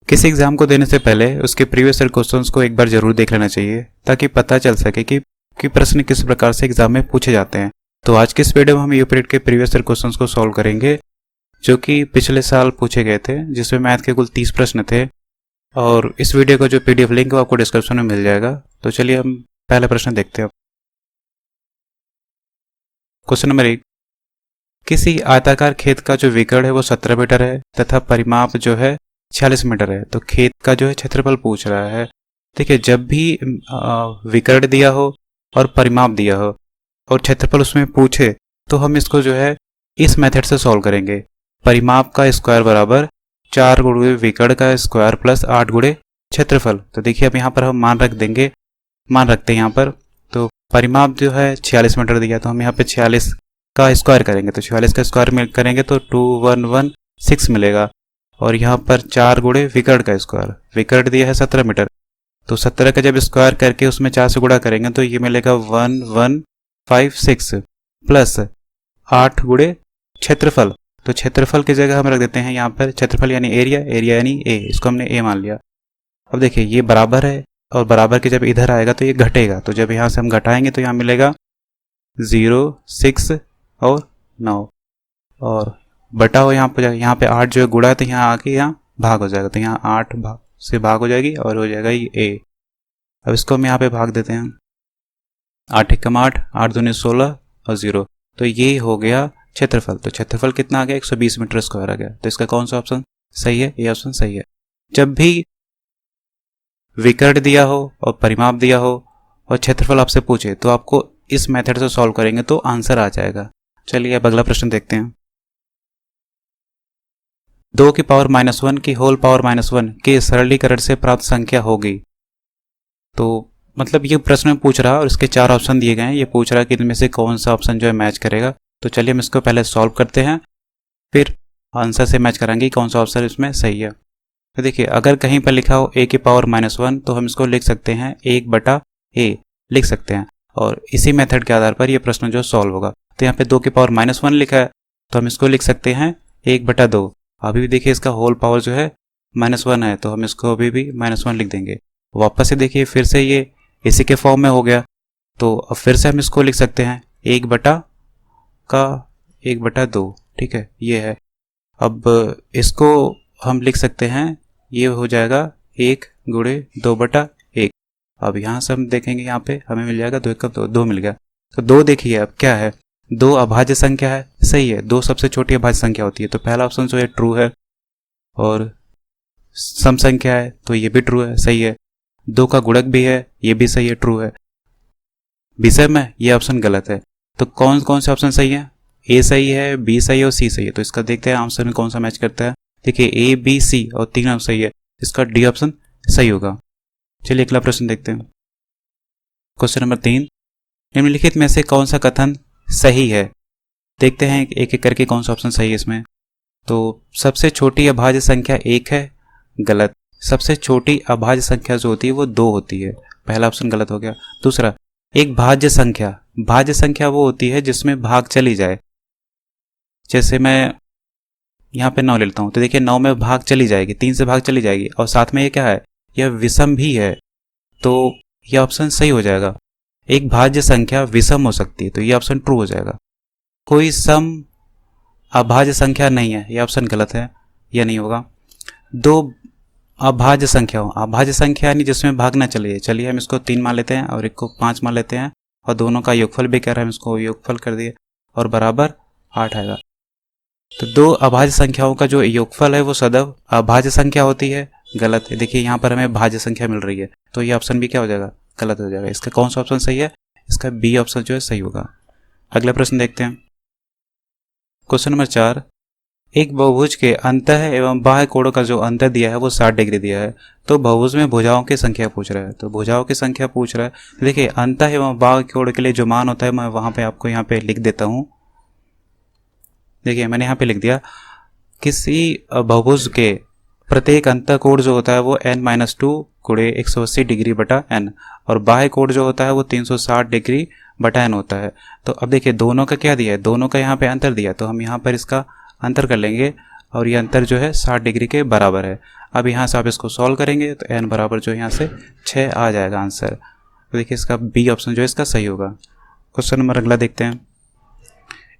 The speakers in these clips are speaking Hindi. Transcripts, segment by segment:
किसी एग्जाम को देने से पहले उसके प्रीवियस ईयर क्वेश्चंस को एक बार जरूर देख लेना चाहिए ताकि पता चल सके कि प्रश्न किस प्रकार से एग्जाम में पूछे जाते हैं। तो आज के इस वीडियो में हम यूपीरीड के प्रीवियस ईयर क्वेश्चंस को सॉल्व करेंगे जो कि पिछले साल पूछे गए थे, जिसमें मैथ के कुल 30 प्रश्न थे। और इस वीडियो का जो पीडीएफ लिंक है वो आपको डिस्क्रिप्शन में मिल जाएगा। तो चलिए हम पहला प्रश्न देखते हैं। क्वेश्चन नंबर 1, किसी आयताकार खेत का जो विकर्ण है वो 17 मीटर है तथा परिमाप जो है 46 मीटर है। तो खेत का जो है क्षेत्रफल पूछ रहा है। देखिए, जब भी विकर्ण दिया हो और परिमाप दिया हो और क्षेत्रफल उसमें पूछे तो हम इसको जो है इस मेथड से सॉल्व करेंगे। परिमाप का स्क्वायर बराबर 4 गुणे विकर्ण का स्क्वायर प्लस 8 गुणे क्षेत्रफल। तो देखिए अब यहाँ पर हम मान रखते हैं यहाँ पर। तो परिमाप जो है 46 मीटर दिया, तो हम यहाँ पे 46 का स्क्वायर करेंगे। तो 46 का स्क्वायर करेंगे तो 2116 मिलेगा। और यहाँ पर 4 गुणे विकर्ण का स्क्वायर, विकर्ण दिया है 17 मीटर, तो 17 का जब स्क्वायर करके उसमें 4 से गुणा करेंगे तो ये मिलेगा 1156 प्लस 8 गुणे क्षेत्रफल। तो क्षेत्रफल की जगह हम रख देते हैं यहाँ पर क्षेत्रफल यानी एरिया, एरिया यानी ए, इसको हमने ए मान लिया। अब देखिए ये बराबर है और बराबर के जब इधर आएगा तो ये घटेगा। तो जब यहाँ से हम घटाएंगे तो यहाँ मिलेगा 0, 6 और 9 और बटा हो यहाँ पे 8 जो है गुणा है तो यहाँ आके यहाँ भाग हो जाएगा। तो यहाँ 8 भाग से भाग हो जाएगी और हो जाएगा ये ए। अब इसको हम यहाँ पे भाग देते हैं। 8 एकम 8, 8 दूनी 16 और 0, तो ये हो गया क्षेत्रफल। तो क्षेत्रफल कितना आ गया? 120 मीटर स्क्वायर आ गया। तो इसका कौन सा ऑप्शन सही है? ये ऑप्शन सही है। जब भी विकर्ण दिया हो और परिमाप दिया हो और क्षेत्रफल आपसे पूछे तो आपको इस मेथड से सॉल्व करेंगे तो आंसर आ जाएगा। चलिए अब अगला प्रश्न देखते हैं। 2 की पावर -1 की होल पावर -1 के सरलीकरण से प्राप्त संख्या होगी। तो मतलब ये प्रश्न पूछ रहा है और इसके 4 ऑप्शन दिए गए हैं। ये पूछ रहा है कि इनमें से कौन सा ऑप्शन जो है मैच करेगा। तो चलिए हम इसको पहले सॉल्व करते हैं, फिर आंसर से मैच कराएंगे कौन सा ऑप्शन इसमें सही है। तो देखिए, अगर कहीं पर लिखा हो a की पावर -1 तो हम इसको लिख सकते हैं 1/a लिख सकते हैं और इसी मेथड के आधार पर ये प्रश्न जो सॉल्व होगा। तो यहाँ पे 2 की पावर -1 लिखा है तो हम इसको लिख सकते हैं 1/2। अभी भी देखिए इसका होल पावर जो है -1 है तो हम इसको अभी भी -1 लिख देंगे। वापस से देखिए फिर से ये इसी के फॉर्म में हो गया। तो अब फिर से हम इसको लिख सकते हैं 1/2। ठीक है, ये है। अब इसको हम लिख सकते हैं, ये हो जाएगा 1 गुणे 2/1। अब यहाँ से हम देखेंगे, यहाँ पे हमें मिल जाएगा 2 एकम 2 मिल गया। तो 2 देखिए अब क्या है, 2 अभाज्य संख्या है, सही है। 2 सबसे छोटी अभाज्य संख्या होती है तो पहला ऑप्शन जो है ट्रू है। और सम संख्या है तो ये भी ट्रू है, सही है। 2 का गुणक भी है, ये भी सही है, ट्रू है। विषम है, ये ऑप्शन गलत है। तो कौन कौन से ऑप्शन सही है? ए सही है, बी सही है और सी सही है। तो इसका देखते हैं आंसर में कौन सा मैच करता है। देखिए ए, बी, सी और 3 ऑप्शन सही है, इसका डी ऑप्शन सही होगा। चलिए अगला प्रश्न देखते हैं। क्वेश्चन नंबर 3, निम्नलिखित में से कौन सा कथन सही है? देखते हैं एक एक करके कौन सा ऑप्शन सही है इसमें। तो सबसे छोटी अभाज्य संख्या 1 है, गलत। सबसे छोटी अभाज्य संख्या जो होती है वो 2 होती है, पहला ऑप्शन गलत हो गया। दूसरा, एक भाज्य संख्या वो होती है जिसमें भाग चली जाए। जैसे मैं यहाँ पे 9 ले लेता हूँ तो देखिए 9 में भाग चली जाएगी, 3 से भाग चली जाएगी और साथ में ये क्या है, यह विषम भी है। तो यह ऑप्शन सही हो जाएगा। एक भाज्य संख्या विषम हो सकती है तो यह ऑप्शन ट्रू हो जाएगा। कोई सम अभाज्य संख्या नहीं है, यह ऑप्शन गलत है, यह नहीं होगा। 2 अभाज्य संख्या हो, अभाज्य संख्या यानी जिसमें भाग ना चले। चलिए हम इसको 3 मान लेते हैं और एक को 5 मान लेते हैं और दोनों का योगफल भी कह रहा है, हम इसको योगफल कर दिए और बराबर 8 आएगा। तो 2 अभाज्य संख्याओं का जो योगफल है वो सदैव अभाज्य संख्या होती है, गलत है। देखिए यहाँ पर हमें भाज्य संख्या मिल रही है तो ये ऑप्शन भी क्या हो जाएगा, गलत हो जाएगा। इसका कौन सा ऑप्शन सही है? इसका बी ऑप्शन जो है सही होगा। अगला प्रश्न देखते हैं। क्वेश्चन नंबर 4, एक बहुभुज के अंतः एवं बाह्य कोणों का जो अंतर दिया है वो 60 डिग्री दिया है। तो बहुभुज में भुजाओं की संख्या पूछ रहा है। तो भुजाओं की संख्या पूछ रहा है। देखिए अंतः एवं बाह्य कोण के लिए जो मान होता है मैं वहां पे आपको यहाँ पे लिख देता हूँ। देखिए मैंने यहाँ पे लिख दिया, किसी बहुभुज के प्रत्येक अंतः कोण जो होता है वो n-2 गुणे 180 डिग्री बटा n और बाह्य कोण जो होता है वो 360 डिग्री बटा n होता है। तो अब देखिए दोनों का क्या दिया है, दोनों का यहाँ पे अंतर दिया, तो हम यहाँ पर इसका अंतर कर लेंगे और ये अंतर जो है 60 डिग्री के बराबर है। अब यहाँ से आप इसको सॉल्व करेंगे तो n बराबर जो है यहाँ से 6 आ जाएगा आंसर। तो देखिए इसका बी ऑप्शन जो है इसका सही होगा। क्वेश्चन नंबर अगला देखते हैं।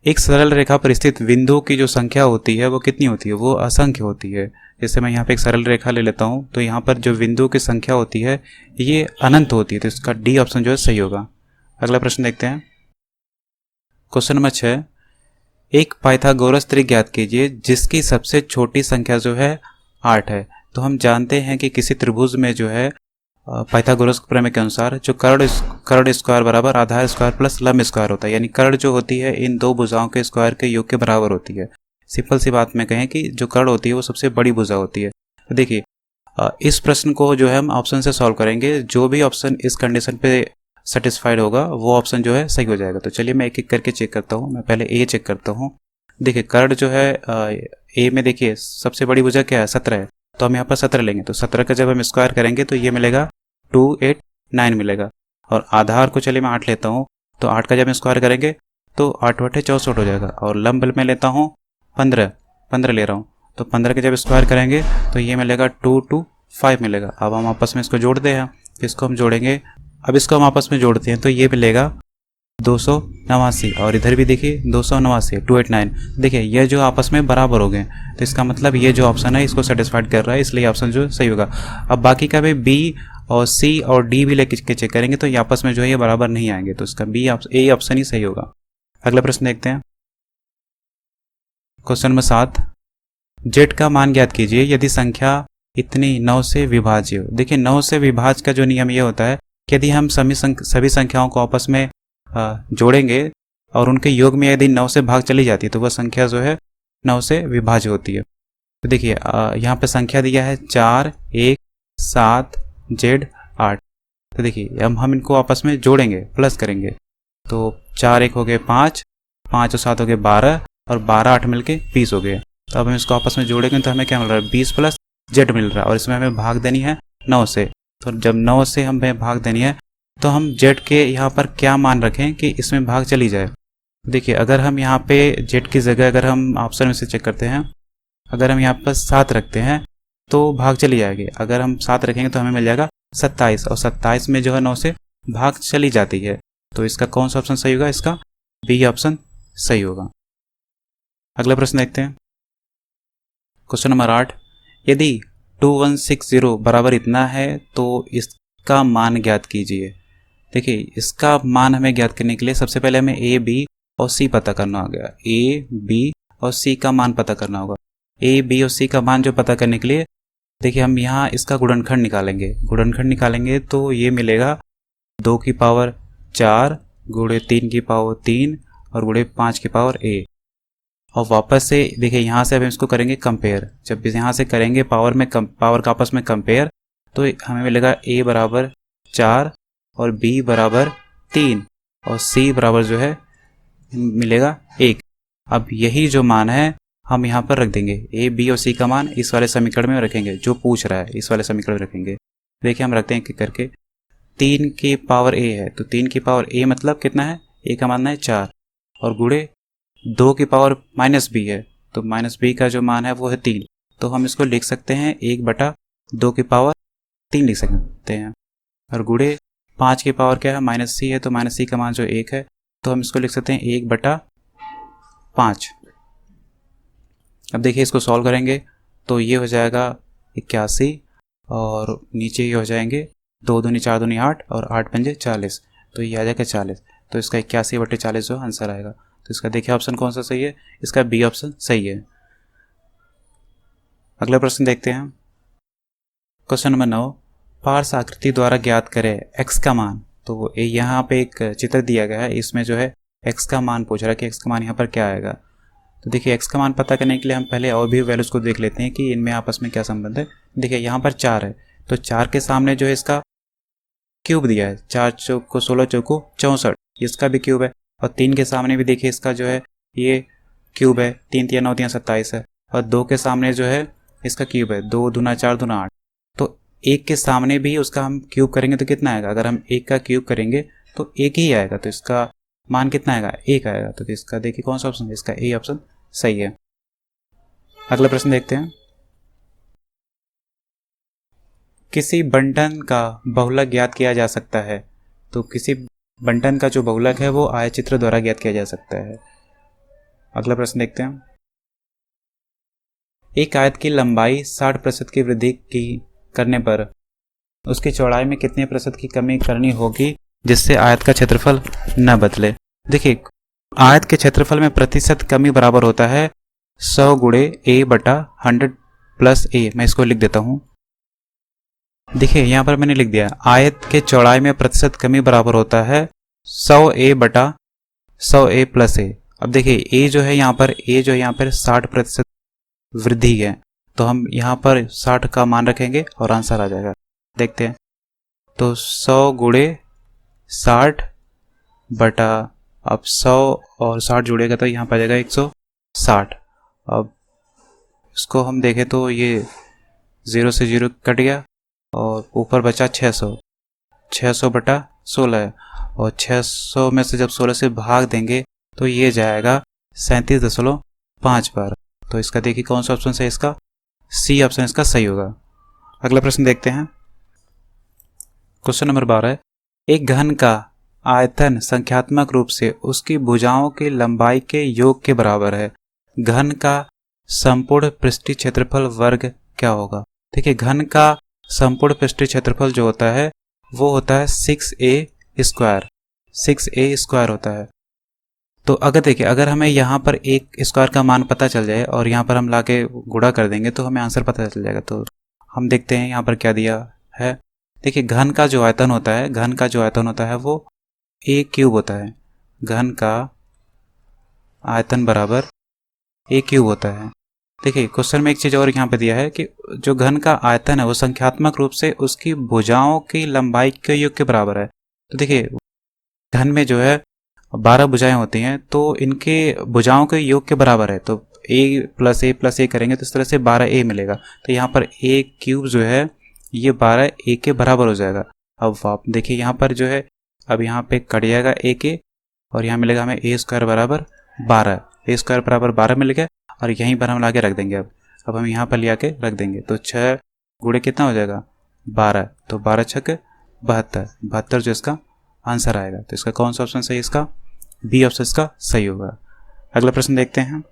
एक सरल रेखा पर स्थित बिंदुओं की जो संख्या होती है वो कितनी होती है? वो असंख्य होती है। जैसे मैं यहाँ पे एक सरल रेखा ले लेता हूँ तो यहाँ पर जो बिंदुओं की संख्या होती है ये अनंत होती है, तो इसका डी ऑप्शन जो है सही होगा। अगला प्रश्न देखते हैं। क्वेश्चन नंबर 6, एक पाइथागोरस त्रिक ज्ञात कीजिए जिसकी सबसे छोटी संख्या जो है 8 है। तो हम जानते हैं कि किसी त्रिभुज में जो है पाइथागोरस प्रमेय के अनुसार जो कर्ण स्क्वायर बराबर आधार स्क्वायर प्लस लंब स्क्वायर होता है, यानी कर्ण जो होती है इन दो भुजाओं के स्क्वायर के योग के बराबर होती है। सिंपल सी बात में कहें कि जो कर्ण होती है वो सबसे बड़ी भुजा होती है। तो देखिए इस प्रश्न को जो है हम ऑप्शन से सॉल्व करेंगे, जो भी ऑप्शन इस कंडीशन पे सेटिस्फाइड होगा वो ऑप्शन जो है सही हो जाएगा। तो चलिए मैं एक एक करके चेक करता हूँ। मैं पहले ए चेक करता हूँ। देखिए कर्ण जो है ए में देखिए सबसे बड़ी भुजा क्या है? 17 है। तो हम यहाँ पर 17 लेंगे, तो 17 का जब हम स्क्वायर करेंगे तो ये मिलेगा 289 मिलेगा। और आधार को चलिए मैं 8 लेता हूँ, तो 8 का जब हम स्क्वायर करेंगे तो 8 बटे 64 हो जाएगा। और लंब में लेता हूँ 15 ले रहा हूँ, तो 15 के जब स्क्वायर करेंगे तो ये मिलेगा 225 मिलेगा। अब हम आपस में इसको जोड़ते हैं, इसको हम जोड़ेंगे। अब इसको हम आपस में जोड़ते हैं तो ये मिलेगा 289 और इधर भी देखिए 289 289। देखिए ये जो आपस में बराबर हो गए, तो इसका मतलब ये जो ऑप्शन है इसको सेटिस्फाइड कर रहा है, इसलिए ऑप्शन जो सही होगा। अब बाकी का भी बी और सी और डी भी लेके चेक करेंगे तो ये आपस में जो है ये बराबर नहीं आएंगे, तो इसका बी ए ऑप्शन ही सही होगा। अगला प्रश्न देखते हैं। क्वेश्चन नंबर 7, जेड का मान ज्ञात कीजिए यदि संख्या इतनी 9 से विभाज्य हो। देखिए 9 से विभाज्य का जो नियम ये होता है कि यदि हम सभी संख्याओं को आपस में जोड़ेंगे और उनके योग में यदि 9 से भाग चली जाती है तो वह संख्या जो है 9 से विभाज्य होती है। तो देखिए यहाँ पे संख्या दिया है 4 1 7 जेड 8। तो देखिए हम इनको आपस में जोड़ेंगे, प्लस करेंगे, तो 4 1 हो गए 5 5 और 7 हो गए 12 और 12 8 मिलके 20 हो गए। तो अब हम इसको आपस में जोड़ेंगे तो हमें क्या मिल रहा है? 20 प्लस जेड मिल रहा है और इसमें हमें भाग देनी है 9 से। तो जब 9 से हमें भाग देनी है तो हम जेड के यहाँ पर क्या मान रखें कि इसमें भाग चली जाए। देखिए अगर हम यहाँ पे जेड की जगह अगर हम ऑप्शन में से चेक करते हैं, अगर हम यहाँ पर 7 रखते हैं तो भाग चली जाएगी। अगर हम 7 रखेंगे तो हमें मिल जाएगा 27 और 27 में जो है 9 से भाग चली जाती है। तो इसका कौन सा ऑप्शन सही होगा? इसका बी ऑप्शन सही होगा। अगला प्रश्न देखते हैं। क्वेश्चन नंबर 8, यदि 2160 बराबर इतना है तो इसका मान ज्ञात कीजिए। देखिए इसका मान हमें ज्ञात करने के लिए सबसे पहले हमें ए बी और सी पता करना होगा। ए बी और सी का मान पता करना होगा। ए बी और सी का मान जो पता करने के लिए देखिए हम यहाँ इसका गुणनखंड निकालेंगे तो ये मिलेगा 2 की पावर 4 गुणे 3 की पावर 3 और गुणे 5 की पावर a। और वापस से देखिए यहाँ से अब हम इसको करेंगे कंपेयर। जब भी यहाँ से करेंगे पावर का आपस में कंपेयर तो हमें मिलेगा a बराबर 4 और b बराबर 3 और c बराबर जो है मिलेगा 1। अब यही जो मान है हम यहाँ पर रख देंगे, a b और c का मान इस वाले समीकरण में रखेंगे, जो पूछ रहा है इस वाले समीकरण में रखेंगे। देखिए हम रखते हैं कि करके 3 की पावर a है, तो 3 की पावर a मतलब कितना है? a का मान है 4 और गुणे 2 की पावर माइनस b है, तो माइनस b का जो मान है वो है 3। तो हम इसको लिख सकते हैं 1/2 की पावर 3 लिख सकते हैं। और गुणे 5 की पावर क्या है? माइनस c है, तो माइनस c का मान जो 1 है तो हम इसको लिख सकते हैं 1/5। अब देखिए इसको सॉल्व करेंगे तो ये हो जाएगा 81 और नीचे ये हो जाएंगे 2 दूनी 4 दूनी 8 और 8 पंजे 40, तो ये आ जाएगा 40। तो इसका 81/40 जो आंसर आएगा। तो इसका देखिए ऑप्शन कौन सा सही है? इसका बी ऑप्शन सही है। अगला प्रश्न देखते हैं। क्वेश्चन नंबर 9, पार्श्व आकृति द्वारा ज्ञात करें x का मान। तो यहाँ पे एक चित्र दिया गया है, इसमें जो है x का मान पूछ रहा है कि x का मान यहाँ पर क्या आएगा। तो देखिए x का मान पता करने के लिए हम पहले और भी वैल्यूज को देख लेते हैं कि इनमें आपस में क्या संबंध है। देखिए यहाँ पर 4 है, तो 4 के सामने जो है इसका क्यूब दिया है, 4 चौक को 16 चौको 64, इसका भी क्यूब है। और 3 के सामने भी देखिए इसका जो है ये क्यूब है, 3 3 9 3 27 है। और 2 के सामने जो है इसका क्यूब है, 2 दूना 4 दूना 8। तो 1 के सामने भी उसका हम क्यूब करेंगे तो कितना आएगा? अगर हम 1 का क्यूब करेंगे तो 1 ही आएगा, तो इसका मान कितना आएगा? 1 आएगा। तो इसका देखिए कौन सा ऑप्शन है? इसका ए ऑप्शन सही है। अगला प्रश्न देखते हैं। किसी बंटन का बहुलक ज्ञात किया जा सकता है। तो किसी बंटन का जो बहुलक है वो आयतचित्र द्वारा ज्ञात किया जा सकता है। अगला प्रश्न देखते हैं। एक आयत की लंबाई 60% की वृद्धि की करने पर उसकी चौड़ाई में कितने प्रतिशत की कमी करनी होगी जिससे आयत का क्षेत्रफल न बदले। देखिए, आयत के क्षेत्रफल में प्रतिशत कमी बराबर होता है 100 गुणे a बटा 100 प्लस a। मैं इसको लिख देता हूं। देखिए यहां पर मैंने लिख दिया, आयत के चौड़ाई में प्रतिशत कमी बराबर होता है 100a बटा 100a प्लस a। अब देखिए a जो है यहाँ पर 60% वृद्धि है, तो हम यहाँ पर 60 का मान रखेंगे और आंसर आ जाएगा। देखते हैं, तो 100 गुणे 60 बटा, अब 100 और 60 जुड़ेगा तो यहाँ पर आ जाएगा 160। अब इसको हम देखें तो ये 0 से 0 कट गया और ऊपर बचा 600 बटा 16 है, और 600 में से जब 16 से भाग देंगे तो ये जाएगा 37.5 बार। तो इसका देखिए कौन सा ऑप्शन सही है, इसका सी ऑप्शन इसका सही होगा। अगला प्रश्न देखते हैं। Question number 12। एक घन का आयतन संख्यात्मक रूप से उसकी भुजाओं की लंबाई के योग के बराबर है। घन का संपूर्ण पृष्ठीय क्षेत्रफल वर्ग क्या होगा। देखिए, घन का संपूर्ण पृष्ठीय क्षेत्रफल जो होता है वो होता है 6a स्क्वायर होता है। तो अगर देखिए, अगर हमें यहाँ पर एक स्क्वायर का मान पता चल जाए और यहाँ पर हम लाके गुणा कर देंगे तो हमें आंसर पता चल जाएगा। तो हम देखते हैं यहाँ पर क्या दिया है। देखिए, घन का जो आयतन होता है वो a क्यूब होता है। घन का आयतन बराबर a क्यूब होता है। देखिए, क्वेश्चन में एक चीज़ और यहाँ पे दिया है कि जो घन का आयतन है वो संख्यात्मक रूप से उसकी भुजाओं की लंबाई के योग के बराबर है। तो देखिए, घन में जो है 12 भुजाएं होती हैं, तो इनके भुजाओं के योग के बराबर है। तो a प्लस a करेंगे तो इस तरह से 12a मिलेगा। तो यहाँ पर a क्यूब जो है ये 12a के बराबर हो जाएगा। अब आप देखिए यहाँ पर जो है, अब यहाँ पे कट जाएगा a के और यहाँ मिलेगा हमें a स्क्वायर बराबर 12। a स्क्वायर बराबर 12 मिल गया और यहीं पर हम ला के रख देंगे। अब हम यहाँ पर ले आके रख देंगे तो 6 गुणे कितना हो जाएगा 12, तो 12 छक 72 जो इसका आंसर आएगा। तो इसका कौन सा ऑप्शन सही है, इसका बी ऑप्शन इसका सही होगा। अगला प्रश्न देखते हैं।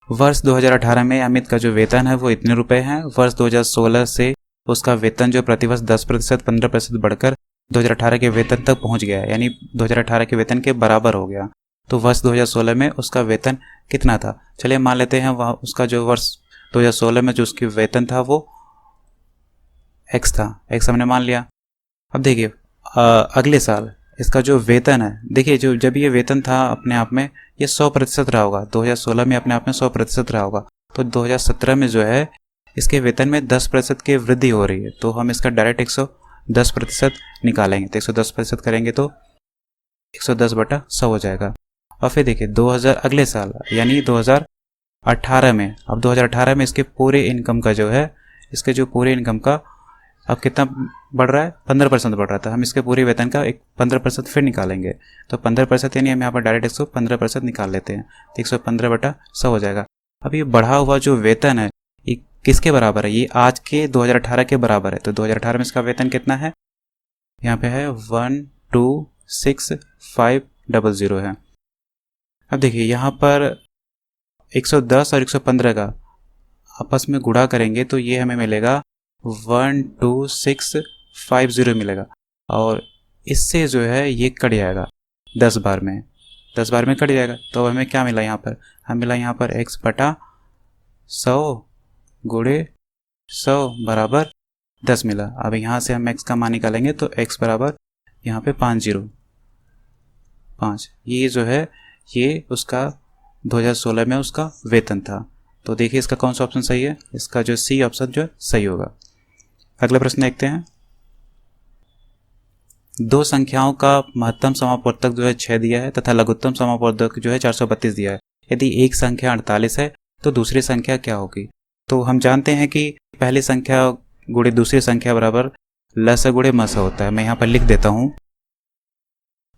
वर्ष 2018 में अमित का जो वेतन है वो इतने रुपए है। वर्ष 2016 से उसका वेतन जो प्रतिवर्ष 10% 15% बढ़कर 2018 के वेतन तक पहुंच गया है, यानी 2018 के वेतन के बराबर हो गया। तो वर्ष 2016 में उसका वेतन कितना था। चलिए मान लेते हैं वह उसका जो वर्ष 2016 में जो उसकी वेतन था वो x था, x हमने मान लिया। अब देखिए अगले साल इसका जो वेतन है, देखिए जो जब ये वेतन था अपने आप में ये 100% रहा होगा। 2016 में अपने आप में 100% रहा होगा। तो 2017 में जो है इसके वेतन में 10% की वृद्धि हो रही है। तो हम इसका डायरेक्ट 110% निकालेंगे। तो 110% करेंगे तो 110 बटा 100 हो जाएगा। और फिर देखिए 2000 अगले साल यानी 2018 में, अब 2018 में इसके पूरे इनकम का जो है, इसके जो पूरे इनकम का अब कितना बढ़ रहा है 15% बढ़ रहा था। हम इसके पूरे वेतन का एक 15% फिर निकालेंगे। तो 15% यानी हम यहाँ पर डायरेक्ट 115% निकाल लेते हैं। तो 115 बटा 100 हो जाएगा। अब ये बढ़ा हुआ जो वेतन है ये किसके बराबर है, ये आज के 2018 के बराबर है। तो 2018 में इसका वेतन कितना है, यहाँ पे है 126,500 है। अब देखिए यहाँ पर 110 और 115 का आपस में गुणा करेंगे तो ये हमें मिलेगा 12650 मिलेगा, और इससे जो है ये कट जाएगा 10 बार में कट जाएगा। तो हमें क्या मिला यहाँ पर, हमें मिला यहाँ पर x बटा 100 गुणे 100 बराबर 10 मिला। अब यहाँ से हम x का मान निकालेंगे तो x बराबर यहाँ पे 505, ये जो है ये उसका 2016 में उसका वेतन था। तो देखिए इसका कौन सा ऑप्शन सही है, इसका जो सी ऑप्शन जो है सही होगा। अगला प्रश्न देखते हैं। दो संख्याओं का महत्तम समापवर्तक जो है 6 दिया है तथा लघुत्तम समापवर्तक जो है 432 दिया है। यदि एक संख्या 48 है तो दूसरी संख्या क्या होगी। तो हम जानते हैं कि पहली संख्या गुणे दूसरी संख्या बराबर लस गुणे मस होता है। मैं यहाँ पर लिख देता हूँ,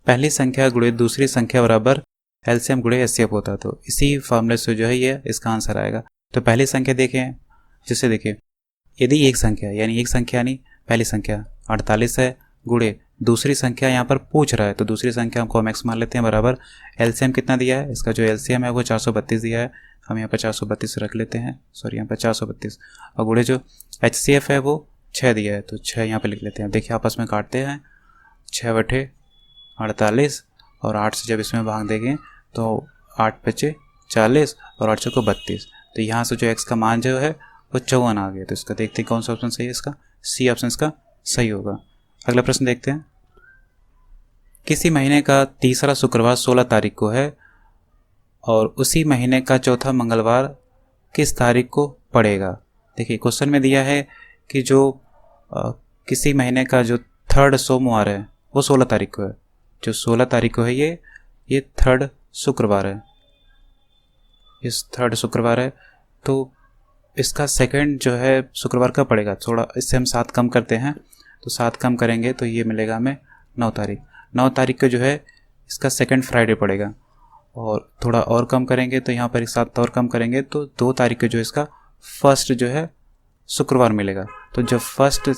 पहली संख्या गुणे दूसरी संख्या बराबर एलसीएम गुणे एचसीएफ होता, तो इसी फॉर्मूले से जो है ये इसका आंसर आएगा। तो पहली संख्या देखें, जिससे देखिए यदि एक संख्या, यानी एक संख्या यानी पहली संख्या 48 है, गुणे दूसरी संख्या यहाँ पर पूछ रहा है, तो दूसरी संख्या हमको हम एक्स मान लेते हैं, बराबर एलसीएम कितना दिया है, इसका जो एलसीएम है वो 432 दिया है, हम यहाँ पर 432 रख लेते हैं, सॉरी यहाँ पर 432, और गुणे जो एचसीएफ है वो 6 दिया है, तो 6 यहाँ पे लिख लेते हैं। देखिए आपस में काटते हैं, 6 बटे 48 और 8 से जब इसमें भाग देंगे तो 8 बचे 40 और 8 को 32, तो यहाँ से जो एक्स का मान जो है वो 54 आ गया। तो इसका देखते हैं कौन सा ऑप्शन सही है, इसका सी ऑप्शन इसका सही होगा। अगला प्रश्न देखते हैं, किसी महीने का तीसरा शुक्रवार 16 तारीख को है और उसी महीने का चौथा मंगलवार किस तारीख को पड़ेगा। देखिए क्वेश्चन में दिया है कि जो किसी महीने का जो थर्ड सोमवार है वो 16 तारीख को है, जो 16 तारीख को है ये थर्ड शुक्रवार है, इस थर्ड शुक्रवार है, तो इसका सेकंड जो है शुक्रवार का पड़ेगा। थोड़ा इससे हम 7 कम करते हैं, तो 7 कम करेंगे तो ये मिलेगा हमें 9 तारीख। 9 तारीख को जो है इसका सेकंड फ्राइडे पड़ेगा, और थोड़ा और कम करेंगे तो यहाँ पर 7 और कम करेंगे तो 2 तारीख को जो इसका फर्स्ट जो है शुक्रवार मिलेगा। तो जब फर्स्ट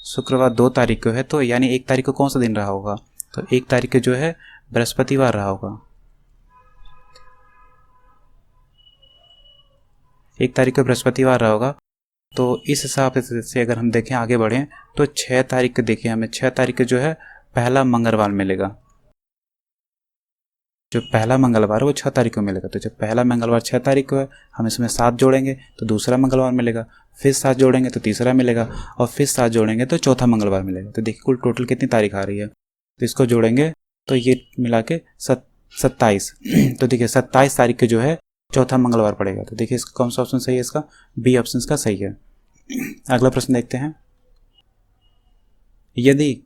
शुक्रवार 2 तारीख को है, तो यानी 1 तारीख को कौन सा दिन रहा होगा, तो 1 तारीख को जो है बृहस्पतिवार रहा होगा, 1 तारीख को बृहस्पतिवार रहा होगा। तो इस हिसाब से अगर हम देखें आगे बढ़ें तो 6 तारीख को देखिए हमें 6 तारीख को जो है पहला मंगलवार मिलेगा, जो पहला मंगलवार है वो 6 तारीख को मिलेगा। तो जब पहला मंगलवार 6 तारीख को है, हम इसमें 7 जोड़ेंगे तो दूसरा मंगलवार मिलेगा, फिर 7 जोड़ेंगे तो तीसरा मिलेगा, और फिर 7 जोड़ेंगे तो चौथा मंगलवार मिलेगा। तो देखिए कुल टोटल कितनी तारीख आ रही है, तो इसको जोड़ेंगे तो ये मिला के 27। तो देखिए 27 तारीख को जो है चौथा मंगलवार पड़ेगा। तो देखिए इसका कौन सा ऑप्शन सही है, इसका बी ऑप्शन इसका सही है। अगला प्रश्न देखते हैं, यदि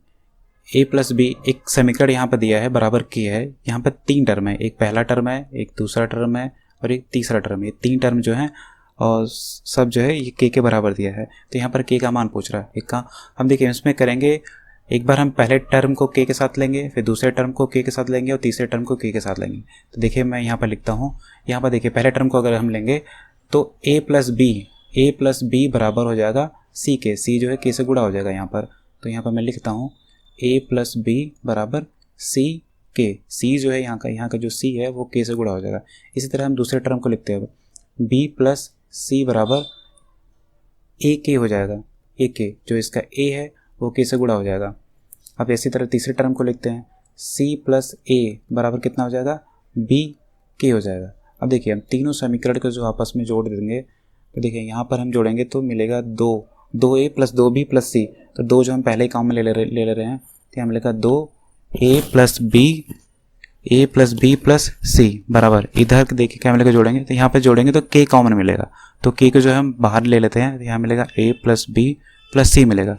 a प्लस बी एक समीकरण यहाँ पर दिया है बराबर के है, यहाँ पर 3 टर्म है, एक पहला टर्म है, एक दूसरा टर्म है और एक तीसरा टर्म है। 3 टर्म जो है और सब जो है ये के बराबर दिया है, तो यहाँ पर के का मान पूछ रहा है। एक का हम देखिए इसमें करेंगे, एक बार हम पहले टर्म को के साथ लेंगे, फिर दूसरे टर्म को के साथ लेंगे और तीसरे टर्म को के साथ लेंगे। तो देखिए मैं यहाँ पर लिखता हूँ, यहाँ पर देखिए पहले टर्म को अगर हम लेंगे तो a प्लस बी बराबर हो जाएगा सी के, सी जो है के से गुणा हो जाएगा यहाँ पर। तो यहाँ पर मैं लिखता हूँ a प्लस बी बराबर सी के, सी जो है यहाँ का जो सी है वो के से गुणा हो जाएगा। इसी तरह हम दूसरे टर्म को लिखते हैं, b प्लस सी बराबर ए के हो जाएगा, ए के जो इसका a है वो के से गुणा हो जाएगा। अब इसी तरह तीसरे टर्म को लिखते हैं, c प्लस ए बराबर कितना हो जाएगा, b के हो जाएगा। अब देखिए हम तीनों समीकरण को जो आपस में जोड़ देंगे, तो देखिए यहाँ पर हम जोड़ेंगे तो मिलेगा 2a प्लस 2b प्लस सी, तो 2 जो हम पहले ही काम में ले ले रहे हैं, तो यहाँ मिलेगा 2a प्लस बी प्लस सी बराबर, इधर देखिए क्या मिलेगा जोड़ेंगे, तो यहाँ पे जोड़ेंगे तो k कॉमन मिलेगा, तो k को जो हम बाहर ले लेते हैं, तो यहाँ मिलेगा a प्लस बी प्लस सी मिलेगा।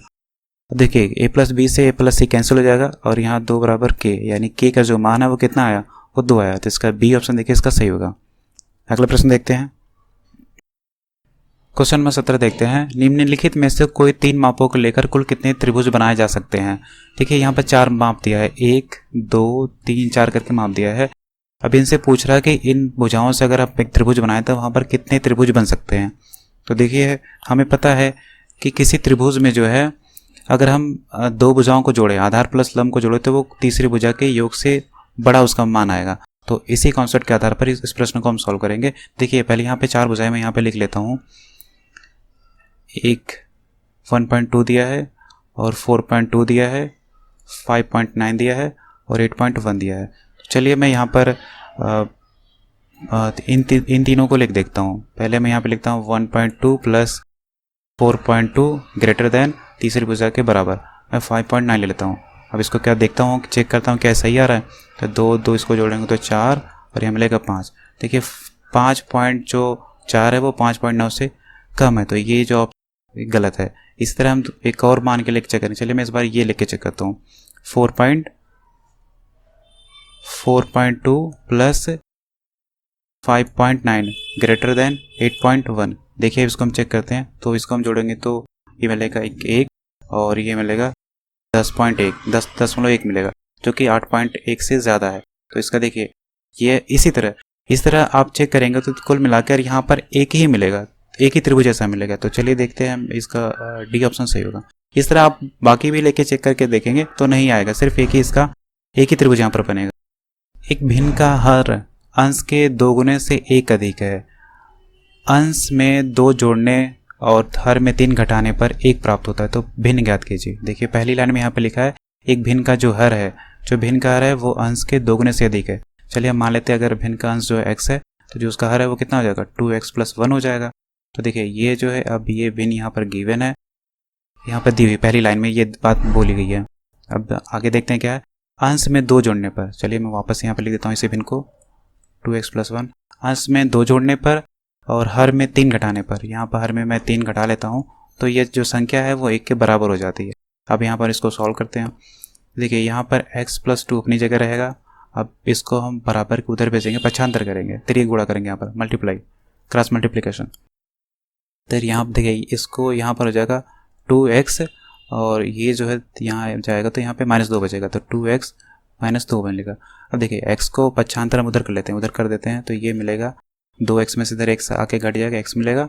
देखिए a प्लस बी से a प्लस सी कैंसिल हो जाएगा और यहाँ 2 बराबर k, यानी k का जो मान है वो कितना आया, वो 2 आया। तो इसका बी ऑप्शन देखिए इसका सही होगा। अगला प्रश्न देखते हैं, क्वेश्चन नंबर 17 देखते हैं, निम्नलिखित में से कोई 3 मापों को लेकर कुल कितने त्रिभुज बनाए जा सकते हैं। देखिए यहाँ पर 4 माप दिया है, 1 2 3 4 करके माप दिया है। अब इनसे पूछ रहा है कि इन भुजाओं से अगर आप एक त्रिभुज बनाए तो वहाँ पर कितने त्रिभुज बन सकते हैं। तो देखिए हमें पता है कि किसी त्रिभुज में जो है अगर हम 2 भुजाओं को जोड़े, आधार प्लस लंब को जोड़े, तो वो तीसरी भुजा के योग से बड़ा उसका मान आएगा। तो इसी कॉन्सेप्ट के आधार पर इस प्रश्न को हम सॉल्व करेंगे। देखिए पहले यहाँ पे 4 भुजाएं मैं यहाँ पे लिख लेता हूँ, एक 1.2 दिया है और 4.2 दिया है, 5.9 दिया है और 8.1 दिया है। चलिए मैं यहाँ पर इन तीनों को लिख देखता हूँ। पहले मैं यहाँ पे लिखता हूँ 1.2 प्लस 4.2 ग्रेटर देन तीसरी भुजा के बराबर, मैं 5.9 ले लेता हूँ। अब इसको क्या देखता हूँ, चेक करता हूँ क्या सही आ रहा है, तो 2 इसको जोड़ेंगे तो 4 और यहाँ मिलेगा 5। देखिए 5.4 है वो 5.9 से कम है, तो ये जो गलत है। इस तरह हम एक और मान के लेके चेक करें। चलिए मैं इस बार ये लेके चेक करता हूँ, 4.2 प्लस 5.9 ग्रेटर देन 8.1। देखिए इसको हम चेक करते हैं, तो इसको हम जोड़ेंगे तो ये मिलेगा 1 और ये मिलेगा 10.1 मिलेगा, जो कि 8.1 से ज़्यादा है। तो इसका देखिए ये इस तरह आप चेक करेंगे तो कुल मिलाकर यहाँ पर एक ही मिलेगा, एक ही त्रिभुज ऐसा मिलेगा। तो चलिए देखते हैं हम, इसका डी ऑप्शन सही होगा। इस तरह आप बाकी भी लेके चेक करके देखेंगे तो नहीं आएगा, सिर्फ एक ही त्रिभुज यहाँ पर बनेगा। एक भिन्न का हर अंश के 2 गुने से 1 अधिक है। अंश में 2 जोड़ने और हर में 3 घटाने पर 1 प्राप्त होता है, तो भिन्न ज्ञात कीजिए। देखिए पहली लाइन में यहाँ पे लिखा है एक भिन्न का जो हर है, जो भिन्न का हर है वो अंश के 2 गुने से अधिक है। चलिए हम मान लेते हैं अगर भिन्न का अंश जो है x है, तो जो उसका हर है वो कितना हो जाएगा, 2x + 1 हो जाएगा। तो देखिए ये जो है, अब ये भिन्न यहाँ पर गिवन है, यहाँ पर दी हुई पहली लाइन में ये बात बोली गई है। अब आगे देखते हैं क्या है, अंश में 2 जोड़ने पर। चलिए मैं वापस यहाँ पर लिख देता हूँ इसी भिन्न को, 2x + 1 अंश में 2 जोड़ने पर और हर में 3 घटाने पर। यहाँ पर हर में मैं 3 घटा लेता हूँ तो ये जो संख्या है वो 1 के बराबर हो जाती है। अब यहाँ पर इसको सॉल्व करते हैं। देखिए यहाँ पर x + 2 अपनी जगह रहेगा। अब इसको हम बराबर के उधर भेजेंगे, पक्षांतर करेंगे, तिर्यक गुणा करेंगे, यहाँ पर मल्टीप्लाई, क्रॉस मल्टीप्लिकेशन। तो यहाँ पर देखिए इसको यहाँ पर हो जाएगा 2x और ये जो है यहाँ जाएगा तो यहाँ पे -2 बचेगा, तो 2x - 2 बनेगा। अब देखिए x को पक्षांतर हम उधर कर लेते हैं, उधर कर देते हैं, तो ये मिलेगा 2x में से इधर x आके घट जाएगा, x मिलेगा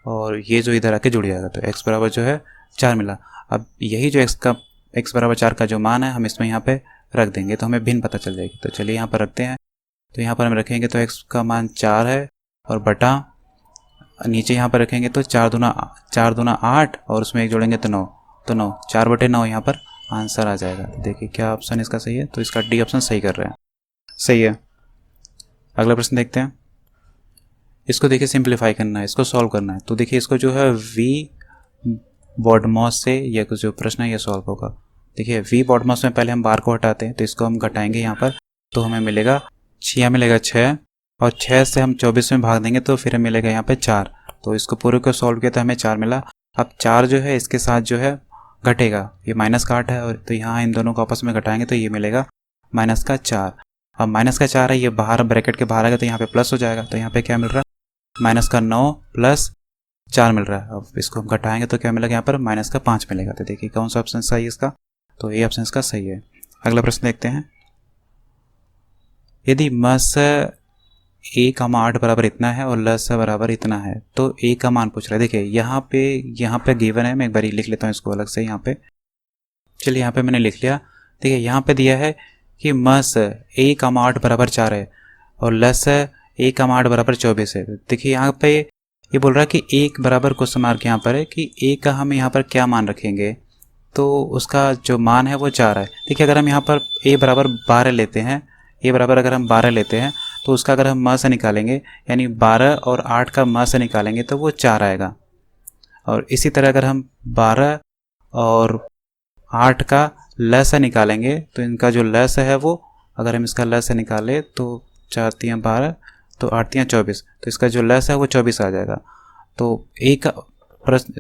और ये जो इधर आके जुड़ जाएगा, तो x बराबर जो है 4 मिला। अब यही जो x बराबर 4 का जो मान है हम इसमें यहाँ पे रख देंगे तो हमें भिन्न पता चल जाएगी। तो चलिए यहाँ पर रखते हैं, तो यहाँ पर हम रखेंगे तो x का मान 4 है और बटा नीचे यहाँ पर रखेंगे तो 4 दूना 8 और उसमें 1 जोड़ेंगे तो 9, तो 9 4/9 यहाँ पर आंसर आ जाएगा। तो देखिए क्या ऑप्शन इसका सही है, तो इसका डी ऑप्शन सही कर रहे हैं, सही है। अगला प्रश्न देखते हैं। इसको देखिए सिंप्लीफाई करना है, इसको सॉल्व करना है। तो देखिए इसको जो है वी बॉडमॉस से यह जो प्रश्न है ये सॉल्व होगा। देखिए वी बॉडमॉस में पहले हम बार को हटाते हैं, तो इसको हम घटाएंगे यहाँ पर, तो हमें मिलेगा 6 और 6 से हम 24 में भाग देंगे तो फिर मिलेगा यहाँ पे 4। तो इसको पूरे को सॉल्व किया तो हमें 4 मिला। अब 4 जो है इसके साथ जो है घटेगा, ये माइनस का 8 है, और तो यहाँ इन दोनों को आपस में घटाएंगे तो ये मिलेगा -4। अब -4 है, ये बाहर ब्रैकेट के बाहर आएगा तो यहाँ पे प्लस हो जाएगा, तो यहाँ पे क्या मिल रहा है, -9 + 4 मिल रहा है। अब इसको हम घटाएंगे तो क्या मिलेगा, यहाँ पर -5 मिलेगा। तो देखिए कौन सा ऑप्शन सही है इसका, तो ये ऑप्शन इसका सही है। अगला प्रश्न देखते हैं। यदि मस a का मान 8 बराबर इतना है और लस बराबर इतना है, तो a का मान पूछ रहा है। देखिए यहाँ पे गिवन है, मैं एक बार लिख लेता हूँ इसको अलग से यहाँ पे। चलिए यहाँ पे मैंने लिख लिया। देखिए यहाँ पे दिया है कि मस a का मान 8 बराबर 4 है और लस a का मान 8 बराबर 24 है। देखिए यहाँ पे ये बोल रहा है कि एक बराबर क्वेश्चन मार्क यहाँ पर है कि a का हम यहाँ पर क्या मान रखेंगे, तो उसका जो मान है वो 4 है। देखिए अगर हम यहाँ पर a बराबर 12 लेते हैं, a बराबर अगर हम 12 लेते हैं तो उसका अगर हम म से निकालेंगे, यानी 12 और 8 का म से निकालेंगे तो वो 4 आएगा। और इसी तरह अगर हम 12 और 8 का ल से निकालेंगे तो इनका जो ल से है वो, अगर हम इसका ल से निकालें तो 4 × 12 तो 8 × 24, तो इसका जो ल से है वो 24 आ जाएगा। तो a का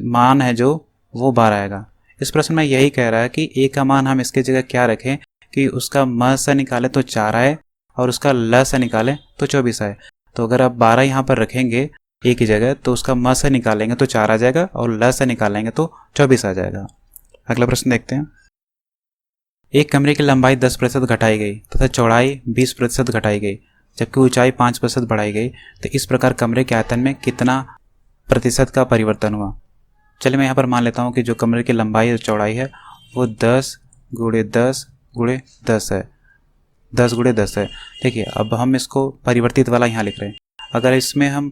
मान है जो वो 12 आएगा। इस प्रश्न में यही कह रहा है कि a का मान हम इसकी जगह क्या रखें कि उसका म से निकाले तो 4 आए और उसका ल से निकाले तो 24 आए। तो अगर आप 12 यहाँ पर रखेंगे a की जगह तो उसका म से निकालेंगे तो 4 आ जाएगा और ल से निकालेंगे तो 24 आ जाएगा। अगला प्रश्न देखते हैं। एक कमरे की लंबाई 10% घटाई गई तथा चौड़ाई 20% घटाई गई, जबकि ऊंचाई 5% बढ़ाई गई, तो इस प्रकार कमरे के आयतन में कितना प्रतिशत का परिवर्तन हुआ। चलिए मैं यहाँ पर मान लेता हूँ कि जो कमरे की लंबाई और चौड़ाई है वो 10 × 10 × 10 है, 10 × 10 है। देखिए अब हम इसको परिवर्तित वाला यहाँ लिख रहे हैं। अगर इसमें हम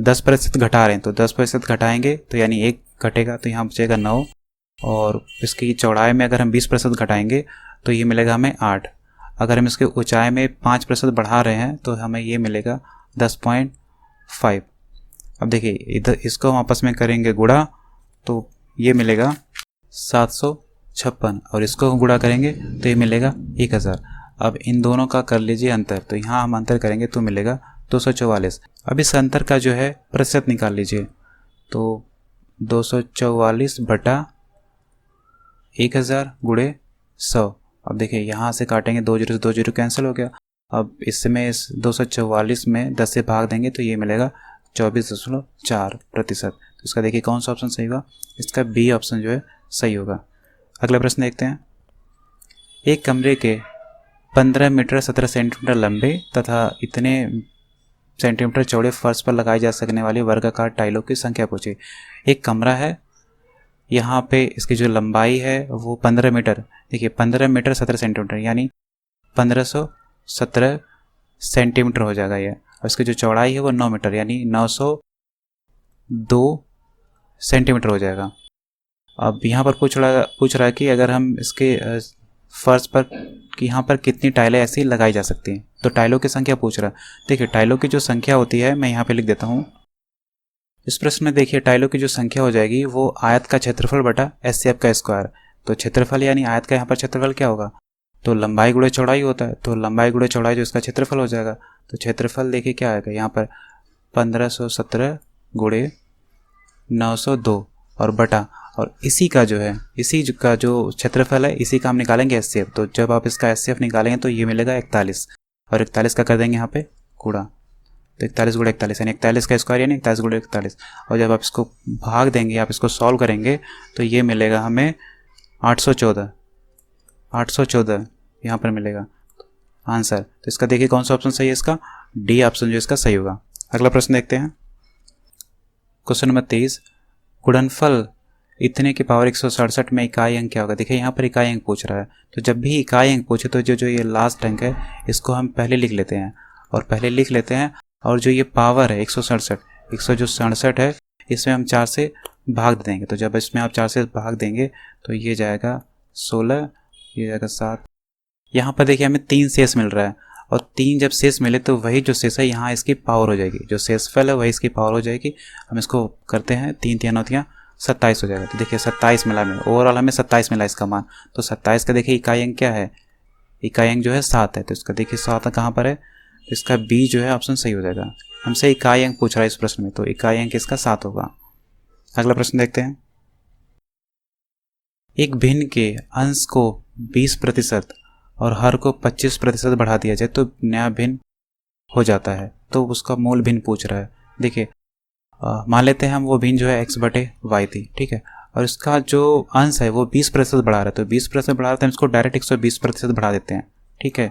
10% घटा रहे हैं तो 10% घटाएंगे तो यानी 1 घटेगा तो यहाँ बचेगा 9, और इसकी चौड़ाई में अगर हम 20% घटाएंगे तो ये मिलेगा हमें 8। अगर हम इसके ऊंचाई में 5% बढ़ा रहे हैं तो हमें ये मिलेगा 10.5। अब देखिए इधर इसको हम आपस में करेंगे गुणा तो ये मिलेगा 756, और इसको गुणा करेंगे तो ये मिलेगा 1000। अब इन दोनों का कर लीजिए अंतर, तो यहाँ हम अंतर करेंगे तो मिलेगा 244। अब इस अंतर का जो है प्रतिशत निकाल लीजिए, तो 244 बटा 1000 × 100। अब देखिए यहाँ से काटेंगे 2 0 से 2 0 कैंसिल हो गया। अब इसमें इस 244 में 10 से भाग देंगे तो ये मिलेगा 24.4%। तो इसका देखिए कौन सा ऑप्शन सही होगा, इसका बी ऑप्शन जो है सही होगा। अगला प्रश्न देखते हैं। एक कमरे के 15 मीटर 17 सेंटीमीटर लंबे तथा इतने सेंटीमीटर चौड़े फर्श पर लगाई जा सकने वाली वर्गाकार टाइलों की संख्या पूछी। एक कमरा है, यहाँ पे इसकी जो लंबाई है वो 15 मीटर, देखिए 15 मीटर 17 सेंटीमीटर यानी 1517 सेंटीमीटर हो जाएगा ये, और इसकी जो चौड़ाई है वो 9 मीटर यानी 902 सेंटीमीटर हो जाएगा। अब यहाँ पर पूछ रहा है कि अगर हम इसके फर्श पर कि यहाँ पर कितनी टाइलें ऐसी लगाई जा सकती हैं, तो टाइलों की संख्या पूछ रहा है। देखिए टाइलों की जो संख्या होती है मैं यहाँ पे लिख देता हूँ। इस प्रश्न में देखिए टाइलों की जो संख्या हो जाएगी वो आयत का क्षेत्रफल बटा एचसीएफ का स्क्वायर। तो क्षेत्रफल यानी आयत का यहाँ पर क्षेत्रफल क्या होगा, तो लंबाई गुणे चौड़ाई होता है, तो लंबाई गुणे चौड़ाई जो इसका क्षेत्रफल हो जाएगा। तो क्षेत्रफल देखिए क्या आएगा यहाँ पर 1517 गुणे 902 और बटा, और इसी का जो है इसी का जो क्षेत्रफल है इसी का हम निकालेंगे एचसीएफ। तो जब आप इसका एचसीएफ निकालेंगे तो ये मिलेगा 41, और 41 का कर देंगे यहाँ पे गुणा, तो 41 गुणे 41 यानी 41 का स्क्वायर यानी 41 गुणे 41। और जब आप इसको भाग देंगे, आप इसको सॉल्व करेंगे तो ये मिलेगा हमें 814 यहाँ पर मिलेगा आंसर। तो इसका देखिए कौन सा ऑप्शन सही है, इसका डी ऑप्शन जो इसका सही होगा। अगला प्रश्न देखते हैं, क्वेश्चन नंबर 23, गुणनफल इतने की पावर 167 में इकाई अंक क्या होगा। देखिए यहाँ पर इकाई अंक पूछ रहा है, तो जब भी इकाई अंक पूछे तो जो ये लास्ट अंक है इसको हम पहले लिख लेते हैं, और जो ये पावर है 167 है इसमें हम 4 से भाग देंगे। तो जब इसमें आप 4 से भाग देंगे तो ये जाएगा 16, ये जाएगा 7। यहाँ पर देखिए हमें 3 शेष मिल रहा है, और 3 जब शेष मिले तो वही जो शेष है यहाँ इसकी पावर हो जाएगी, जो शेषफल है वही इसकी पावर हो जाएगी। हम इसको करते हैं 3 3 9 27 हो जाएगा। तो देखिए 27 मिला में, ओवरऑल हमें 27 मिला इसका मान। तो 27 का देखिए इकाई अंक क्या है, इकाई अंक जो है 7 है, तो इसका देखिए 7 कहाँ पर है, तो इसका बी जो है ऑप्शन सही हो जाएगा। हमसे इकाई अंक पूछ रहा है इस प्रश्न में, तो इकाई अंक इसका 7 होगा। अगला प्रश्न देखते हैं, एक भिन्न के अंश को 20% और हर को 25% बढ़ा दिया जाए तो नया भिन्न हो जाता है, तो उसका मूल भिन्न पूछ रहा है। देखिए मान लेते हैं हम वो भिन्न जो है x बटे y थी, ठीक है, और इसका जो अंश है वो 20% बढ़ा रहा है, तो 20% बढ़ा रहा है तो हम इसको डायरेक्ट 120% बढ़ा देते हैं, ठीक है।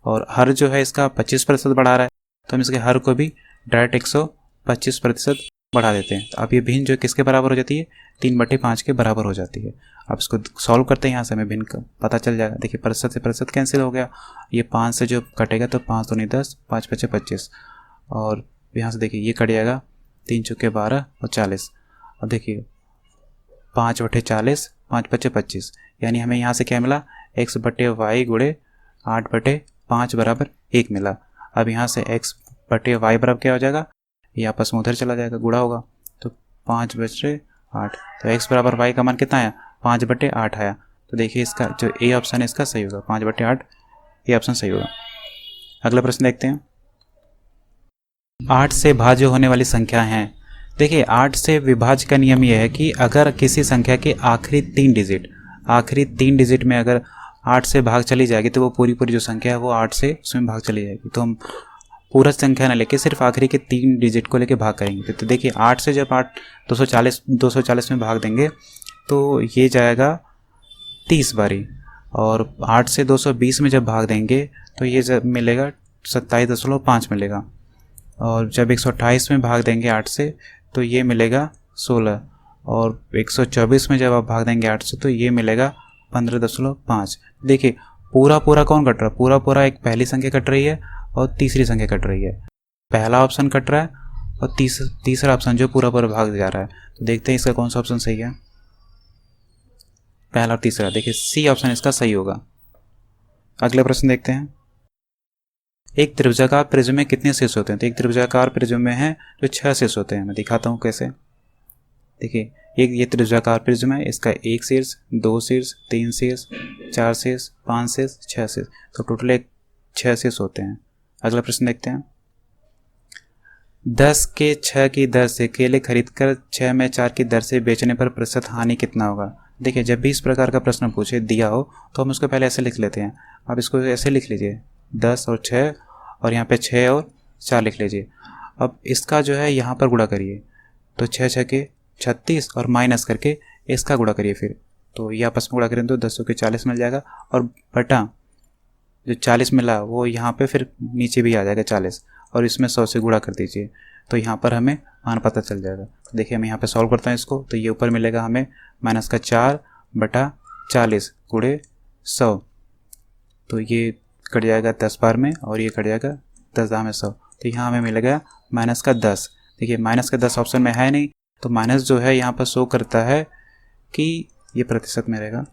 और हर जो है इसका 25% बढ़ा रहा है, तो हम इसके हर को भी डायरेक्ट 125% बढ़ा देते हैं। तो अब ये भिन्न जो किसके बराबर हो जाती है, 3/5 के बराबर हो जाती है। अब इसको सॉल्व करते हैं, यहाँ से हमें भिन्न का पता चल जाएगा। देखिए प्रतिशत से प्रतिशत कैंसिल हो गया, ये 5 से जो कटेगा तो 5 दूनी 10, 5 5 25, और यहाँ से देखिए ये कट जाएगा 3 चौके 12 और 40। और देखिए 5/40, 5 5 25, यानी हमें यहाँ से क्या मिला, x बटे वाई गुणे 8/5 बराबर 1 मिला। अब यहाँ से x बटे वाई बराबर क्या हो जाएगा, ये आपस में उधर चला जाएगा, गुणा होगा, तो 5/8, तो x बराबर y का मान कितना आया, 5/8 आया। तो देखिए इसका जो ए ऑप्शन है इसका सही होगा, 5/8 ये ऑप्शन सही होगा। अगला प्रश्न देखते हैं, 8 से भाज्य होने वाली संख्या हैं। देखिए 8 से विभाज्य का नियम यह है कि अगर किसी संख्या के आखिरी 3 डिजिट में अगर 8 से भाग चली जाएगी तो वो पूरी जो संख्या है वो 8 से उसमें भाग चली जाएगी। तो हम पूरा संख्या ना लेके सिर्फ आखिरी के 3 डिजिट को लेके भाग करेंगे। तो देखिए 8 से जब 240 में भाग देंगे तो ये जाएगा 30 बारी, और 8 से 220 में जब भाग देंगे तो ये मिलेगा 27.5 मिलेगा, और जब 128 में भाग देंगे 8 से तो ये मिलेगा 16, और 124 में जब आप भाग देंगे 8 से तो ये मिलेगा 15.5। देखिए पूरा कौन कट रहा है, पूरा एक पहली संख्या कट रही है और तीसरी संख्या कट रही है। पहला ऑप्शन कट रहा है और तीसरा ऑप्शन जो पूरा भाग जा रहा है। तो देखते हैं इसका कौन सा ऑप्शन सही है, पहला और तीसरा। देखिए सी ऑप्शन इसका सही होगा। अगले प्रश्न देखते हैं, एक त्रिभुजाकार प्रिज्म में कितने शीर्ष होते हैं। तो एक त्रिभुजाकार प्रिज्म में है जो 6 शीर्ष होते हैं। मैं दिखाता हूँ कैसे। देखिए ये त्रिभुजाकार प्रिज्म है, इसका 1 शीर्ष, 2 शीर्ष, 3 शीर्ष, 4 शीर्ष, 5 शीर्ष, 6 शीर्ष, तो टोटल 6 शीर्ष होते हैं। अगला प्रश्न देखते हैं, 10 के 6 की दर से केले खरीदकर 6 में 4 की दर से बेचने पर प्रतिशत हानि कितना होगा। देखिए जब भी इस प्रकार का प्रश्न पूछे दिया हो तो हम उसको पहले ऐसे लिख लेते हैं। आप इसको ऐसे लिख लीजिए, 10 और 6, और यहाँ पे 6 और 4 लिख लीजिए। अब इसका जो है यहाँ पर गुणा करिए, तो 6 6 के 36 और माइनस करके इसका गुणा करिए फिर, तो ये आपस में गुणा करें तो 10 के 40 मिल जाएगा, और बटा जो 40 मिला वो यहाँ पे फिर नीचे भी आ जाएगा 40, और इसमें 100 से गुणा कर दीजिए, तो यहाँ पर हमें मान पता चल जाएगा। तो देखिए हम यहाँ पे सॉल्व करते हैं इसको, तो ये ऊपर मिलेगा हमें -4/40 गुणे 100, तो ये कट जाएगा 10 बार में, और ये कट जाएगा 10 दाम में 100, तो यहाँ हमें मिलेगा -10। देखिए -10 ऑप्शन में है नहीं, तो माइनस जो है यहाँ पर शो करता है कि ये प्रतिशत में रहेगा,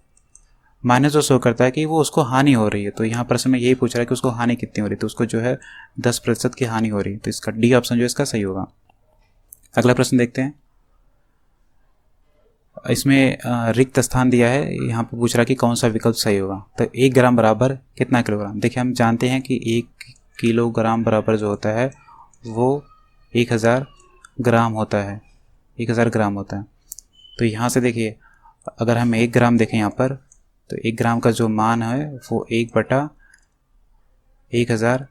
माइनस जो शो करता है कि वो उसको हानि हो रही है। तो यहाँ प्रश्न में यही पूछ रहा है कि उसको हानि कितनी हो रही है, तो उसको जो है 10% की हानि हो रही है, तो इसका डी ऑप्शन जो है इसका सही होगा। अगला प्रश्न देखते हैं। इसमें रिक्त स्थान दिया है, यहाँ पे पूछ रहा है कि कौन सा विकल्प सही होगा। तो 1 ग्राम बराबर कितना किलोग्राम। देखिए हम जानते हैं कि 1 किलोग्राम बराबर जो होता है वो 1000 ग्राम होता है, 1000 ग्राम होता है। तो यहाँ से देखिए अगर हम 1 ग्राम देखें यहाँ पर, तो 1 ग्राम का जो मान है वो 1/1000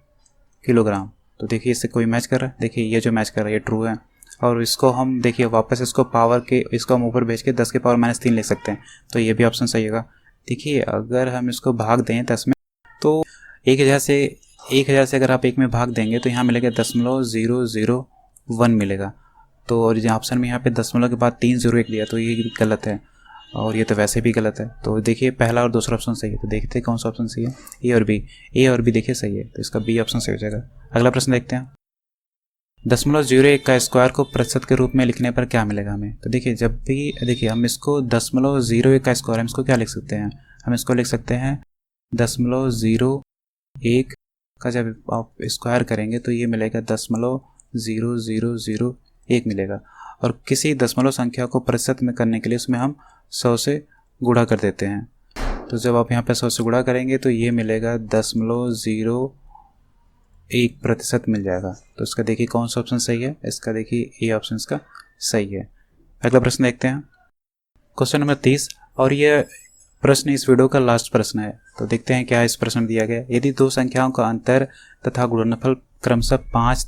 किलोग्राम। तो देखिए इससे कोई मैच कर रहा है, देखिए ये जो मैच कर रहा है ये ट्रू है। और इसको हम देखिए वापस इसको पावर के, इसको हम ऊपर भेज के 10 की पावर -3 लिख सकते हैं, तो ये भी ऑप्शन सही होगा। देखिए अगर हम इसको भाग दें 10 में, तो 1000 से अगर आप 1 में भाग देंगे तो यहाँ मिलेगा 0.001 मिलेगा। तो और ऑप्शन में यहाँ पे 0 के बाद 3 0 1 दिया, तो ये गलत है, और ये तो वैसे भी गलत है। तो देखिए पहला और दूसरा ऑप्शन सही है, तो देखते हैं कौन सा ऑप्शन सही है। ए और बी देखिए सही है, तो इसका बी ऑप्शन सही हो जाएगा। अगला प्रश्न देखते हैं। 0.01 का स्क्वायर को प्रतिशत के रूप में लिखने पर क्या मिलेगा हमें। तो देखिए जब भी देखिए हम इसको 0.01 का स्क्वायर, हम इसको क्या लिख सकते हैं, हम इसको लिख सकते हैं 0.01 का जब आप स्क्वायर करेंगे तो ये मिलेगा 0.0001 मिलेगा। और किसी दशमलव संख्या को प्रतिशत में करने के लिए उसमें हम 100 से गुणा कर देते हैं। तो जब आप यहाँ पे 100 से गुणा करेंगे तो ये मिलेगा 0.01% मिल जाएगा। तो इसका देखिए कौन सा ऑप्शन सही है, इसका देखिए ए ऑप्शन इसका सही है। अगला प्रश्न देखते हैं, क्वेश्चन नंबर 30, और ये प्रश्न इस वीडियो का लास्ट प्रश्न है। तो देखते हैं क्या इस प्रश्न दिया गया। यदि दो संख्याओं का अंतर तथा गुणनफल क्रमशः 5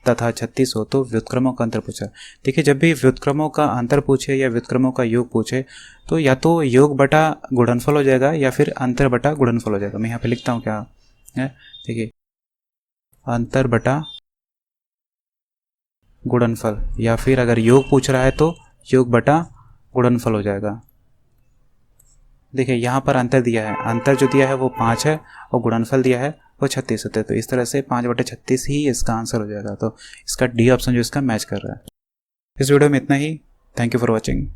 तथा 36 हो तो व्युत्क्रमों का अंतर पूछा। देखिए जब भी व्युत्क्रमों का अंतर पूछे या व्युत्क्रमों का योग पूछे तो या तो योग बटा गुणनफल हो जाएगा या फिर अंतर बटा गुणनफल हो जाएगा। मैं यहाँ पे लिखता हूँ क्या है, देखिए अंतर बटा गुणनफल, या फिर अगर योग पूछ रहा है तो योग बटा गुणनफल हो जाएगा। देखिए यहाँ पर अंतर दिया है, अंतर जो दिया है वो 5 है और गुणनफल दिया है वो 36 होता है, तो इस तरह से 5/36 ही इसका आंसर हो जाएगा। तो इसका डी ऑप्शन जो इसका मैच कर रहा है। इस वीडियो में इतना ही। Thank you for watching.